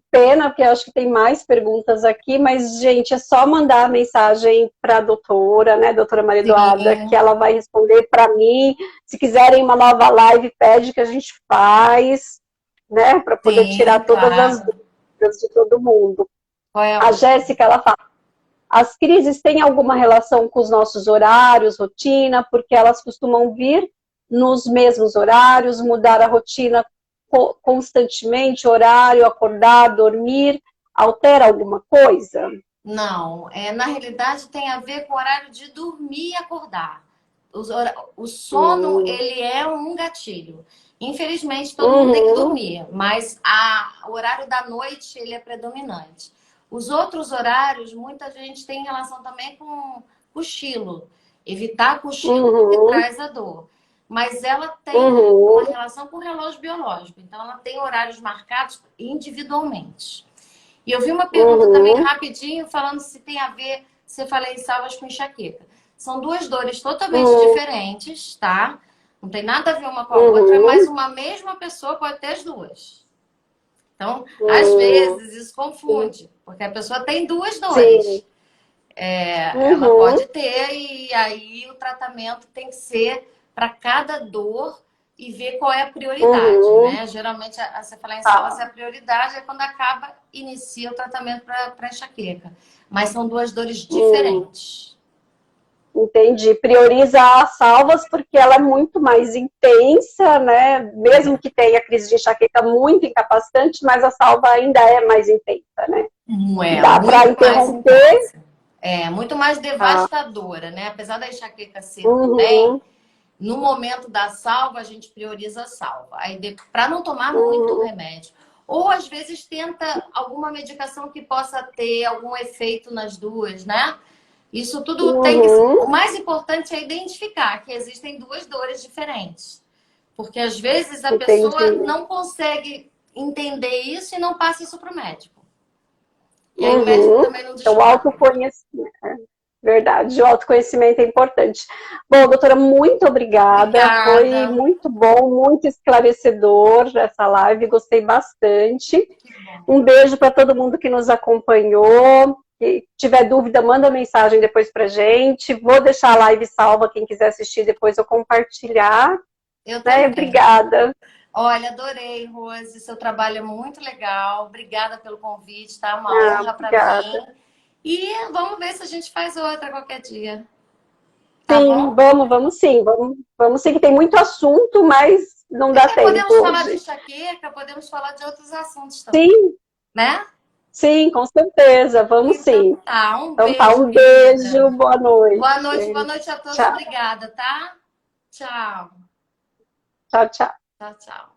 Pena, porque eu acho que tem mais perguntas aqui, mas, gente, é só mandar a mensagem para a doutora, né, doutora Maria Eduarda, que ela vai responder para mim. Se quiserem uma nova live, pede que a gente faz, né, para poder tirar todas as dúvidas de todo mundo. A Jéssica, ela fala, as crises têm alguma relação com os nossos horários, rotina, porque elas costumam vir nos mesmos horários, mudar a rotina constantemente, horário, acordar, dormir, altera alguma coisa? Não, na realidade tem a ver com o horário de dormir e acordar. O sono, Hum. ele é um gatilho. Infelizmente, todo mundo tem que Uhum. dormir, mas o horário da noite, ele é predominante. Os outros horários, muita gente tem relação também com cochilo. Evitar cochilo porque Uhum. traz a dor. Mas ela tem uma Uhum. relação com o relógio biológico. Então, ela tem horários marcados individualmente. E eu vi uma pergunta também Uhum. rapidinho, falando se tem a ver, você falei em salvas com enxaqueca. São duas dores totalmente Uhum. diferentes, tá? Não tem nada a ver uma com a outra, mas Uhum. uma mesma pessoa pode ter as duas. Então, às Uhum. vezes, isso confunde, porque a pessoa tem duas Sim. dores. Ela Uhum. pode ter, e aí o tratamento tem que ser para cada dor e ver qual é a prioridade, Uhum. né? Geralmente, você falar em salvas Tá. é a prioridade, é quando acaba, inicia o tratamento para enxaqueca. Mas são duas dores Hum. diferentes. Entendi. Prioriza as salvas porque ela é muito mais intensa, né? Mesmo que tenha crise de enxaqueca muito incapacitante, mas a salva ainda é mais intensa, né? Dá para Muito mais interromper. intensa. Muito mais Ah. devastadora, né? Apesar da enxaqueca ser também, Uhum. no momento da salva, a gente prioriza a salva. Aí, para não tomar muito Uhum. remédio. Ou, às vezes, tenta alguma medicação que possa ter algum efeito nas duas, né? Isso tudo tem que... Uhum. O mais importante é identificar que existem duas dores diferentes. Porque, às vezes, a pessoa Entendi. não consegue entender isso e não passa isso para o médico. E aí o médico Uhum. também não Então, o descobre. autoconhecimento. Verdade, o autoconhecimento é importante. Bom, doutora, muito obrigada. Foi Obrigada. muito bom, muito esclarecedor essa live, gostei bastante. Que bom. Um beijo para todo mundo que nos acompanhou. Se tiver dúvida, manda mensagem depois para gente. Vou deixar a live salva, quem quiser assistir depois eu compartilhar. Eu Né? também. Obrigada. Olha, adorei, Rose. Seu trabalho é muito legal. Obrigada pelo convite, tá? Uma Ah, honra para obrigada. mim. E vamos ver se a gente faz outra qualquer dia. Tá Sim, bom? vamos sim, vamos sim, que tem muito assunto, mas não dá tempo Podemos falar de hoje. enxaqueca, podemos falar de outros assuntos também, Sim, né? sim, com certeza, vamos Então sim. tá. Um Então tá, beijo, um querida. beijo, boa Boa noite. noite a todos. Tchau, Obrigada, tá? Tchau. tchau, tchau. Tchau, tchau.